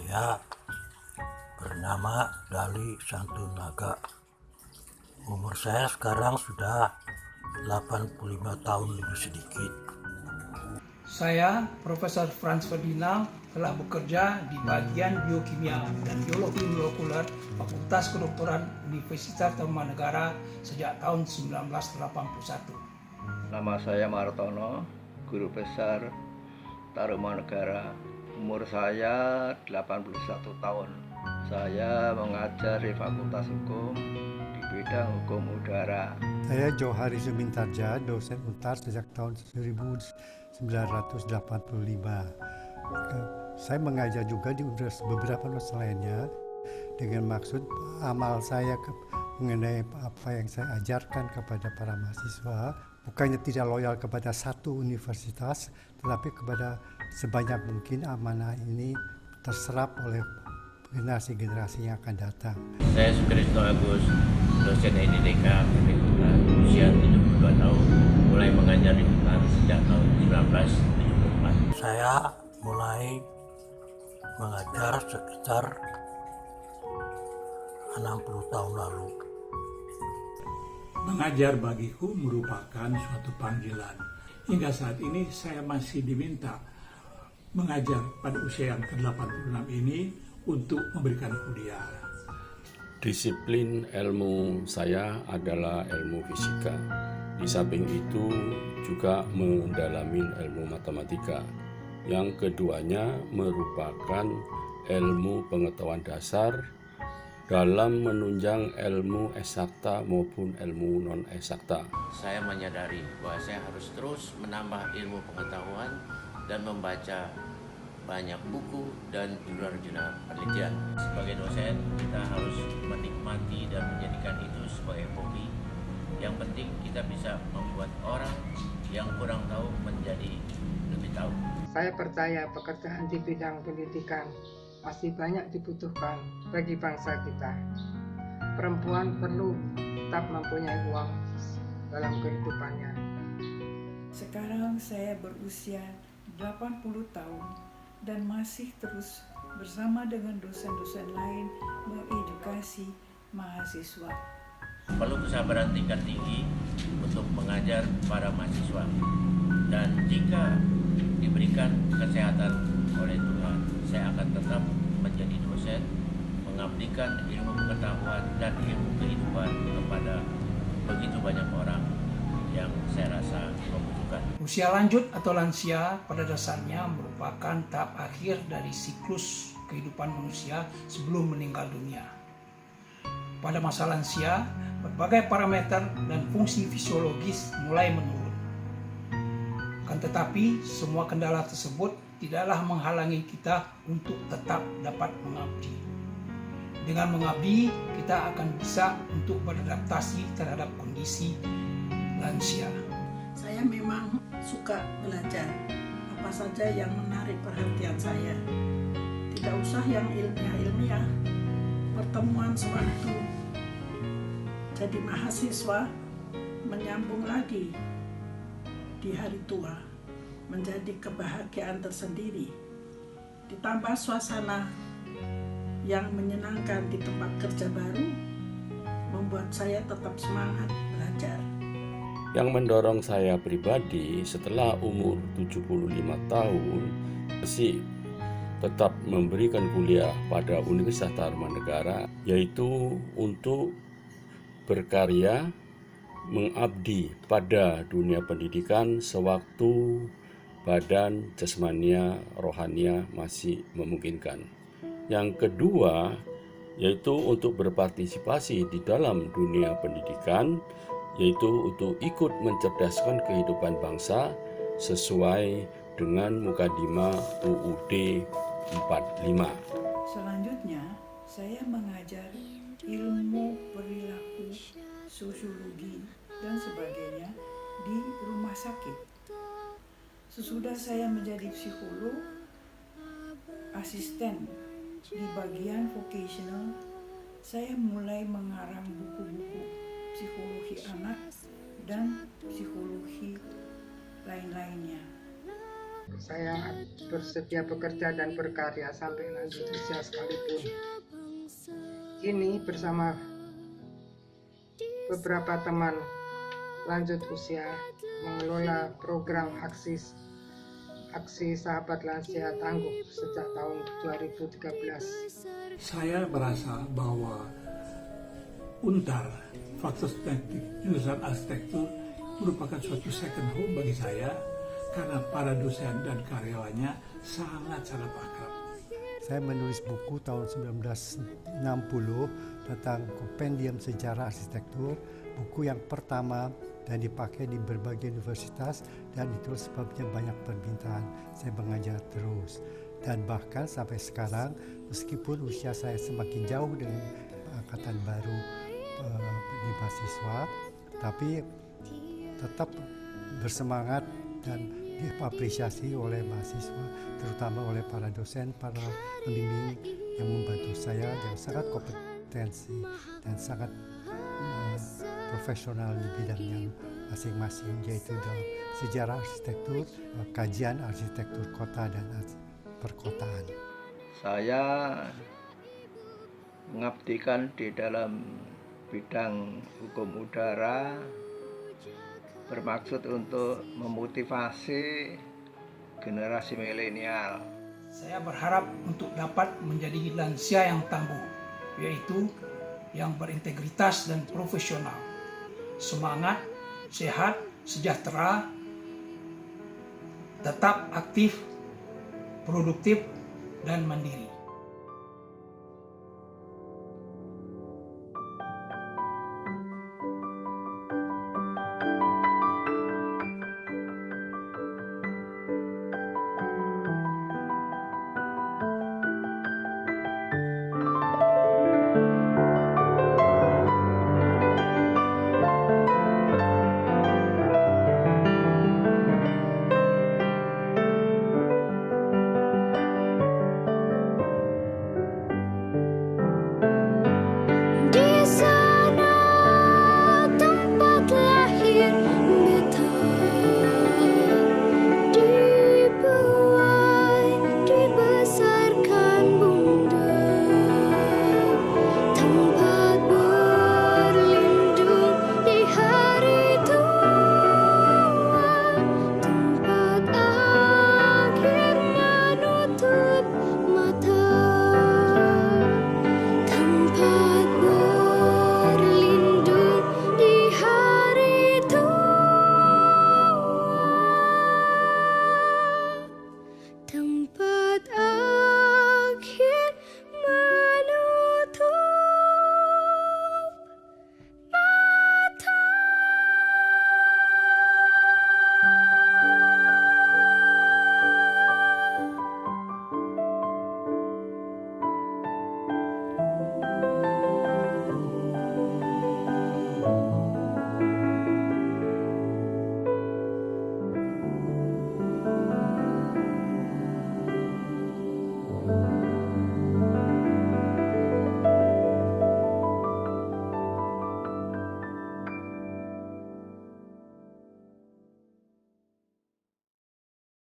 Saya bernama Dali Santunaga. Umur saya sekarang sudah 85 tahun lebih sedikit. Saya, Profesor Franz Ferdinand, telah bekerja di bagian biokimia dan biologi molekuler Fakultas Kedokteran Universitas Tarumanegara sejak tahun 1981. Nama saya Martono, guru besar Tarumanegara. Umur saya 81 tahun. Saya mengajar di Fakultas Hukum di bidang hukum udara. Saya Johari Sumintarja, dosen UNTAR sejak tahun 1985. Saya mengajar juga di beberapa universitas lainnya dengan maksud amal saya mengenai apa yang saya ajarkan kepada para mahasiswa bukannya tidak loyal kepada satu universitas, tetapi kepada sebanyak mungkin amanah ini terserap oleh generasi-generasi yang akan datang. Saya Sukrisno Agus, dosen IDDK Prefektura, usia 72 tahun, mulai mengajar di UNTAR sejak tahun 1974. Saya mulai mengajar sekitar 60 tahun lalu. Mengajar bagiku merupakan suatu panggilan. Hingga saat ini saya masih diminta mengajar pada usia yang ke-86 ini untuk memberikan kuliah. Disiplin ilmu saya adalah ilmu fisika. Di samping itu juga mendalami ilmu matematika. Yang keduanya merupakan ilmu pengetahuan dasar dalam menunjang ilmu eksakta maupun ilmu non-eksakta. Saya menyadari bahwa saya harus terus menambah ilmu pengetahuan dan membaca banyak buku dan jurnal-jurnal penelitian. Sebagai dosen, kita harus menikmati dan menjadikan itu sebagai hobi. Yang penting kita bisa membuat orang yang kurang tahu menjadi lebih tahu. Saya percaya pekerjaan di bidang pendidikan masih banyak dibutuhkan bagi bangsa kita. Perempuan perlu tetap mempunyai uang dalam kehidupannya. Sekarang saya berusia 80 tahun dan masih terus bersama dengan dosen-dosen lain mengedukasi mahasiswa. Perlu kesabaran tingkat tinggi untuk mengajar para mahasiswa. Dan jika diberikan kesehatan oleh Tuhan, saya akan tetap menjadi dosen, mengabdikan ilmu pengetahuan dan ilmu kehidupan kepada begitu banyak orang yang saya rasa membutuhkan. Usia lanjut atau lansia pada dasarnya merupakan tahap akhir dari siklus kehidupan manusia sebelum meninggal dunia. Pada masa lansia, berbagai parameter dan fungsi fisiologis mulai menurun. Kan tetapi, semua kendala tersebut tidaklah menghalangi kita untuk tetap dapat mengabdi. Dengan mengabdi, kita akan bisa untuk beradaptasi terhadap kondisi lansia. Saya memang suka belajar, apa saja yang menarik perhatian saya. Tidak usah yang ilmiah-ilmiah, pertemuan sewaktu jadi mahasiswa menyambung lagi di hari tua menjadi kebahagiaan tersendiri. Ditambah suasana yang menyenangkan di tempat kerja baru membuat saya tetap semangat belajar. Yang mendorong saya pribadi setelah umur 75 tahun masih tetap memberikan kuliah pada Universitas Tarumanegara, yaitu untuk berkarya mengabdi pada dunia pendidikan sewaktu badan jasmania rohania masih memungkinkan. Yang kedua yaitu untuk berpartisipasi di dalam dunia pendidikan, yaitu untuk ikut mencerdaskan kehidupan bangsa sesuai dengan Mukadimah UUD 45. Selanjutnya, saya mengajar ilmu perilaku, sosiologi, dan sebagainya di rumah sakit. Sesudah saya menjadi psikolog, asisten di bagian vocational, saya mulai mengarang buku-buku psikologi anak dan psikologi lain-lainnya. Saya bersedia bekerja dan berkarya sampai lanjut usia sekalipun. Kini bersama beberapa teman lanjut usia mengelola program aksi Sahabat Lansia Tangguh sejak tahun 2013. Saya merasa bahwa UNTAR, Fakultas Teknik Jurusan Arsitektur, merupakan suatu second home bagi saya karena para dosen dan karyawannya sangat-sangat akrab. Saya menulis buku tahun 1960 tentang Kompendium Sejarah Arsitektur, buku yang pertama dan dipakai di berbagai universitas, dan itu sebabnya banyak permintaan. Saya mengajar terus, dan bahkan sampai sekarang meskipun usia saya semakin jauh dengan angkatan baru di mahasiswa, tapi tetap bersemangat dan diapresiasi oleh mahasiswa, terutama oleh para dosen, para pembimbing yang membantu saya, yang sangat kompetensi dan sangat profesional di bidangnya masing-masing, yaitu dalam sejarah arsitektur, kajian arsitektur kota dan perkotaan. Saya mengabdikan di dalam bidang hukum udara, bermaksud untuk memotivasi generasi milenial. Saya berharap untuk dapat menjadi lansia yang tangguh, yaitu yang berintegritas dan profesional, semangat, sehat, sejahtera, tetap aktif, produktif, dan mandiri.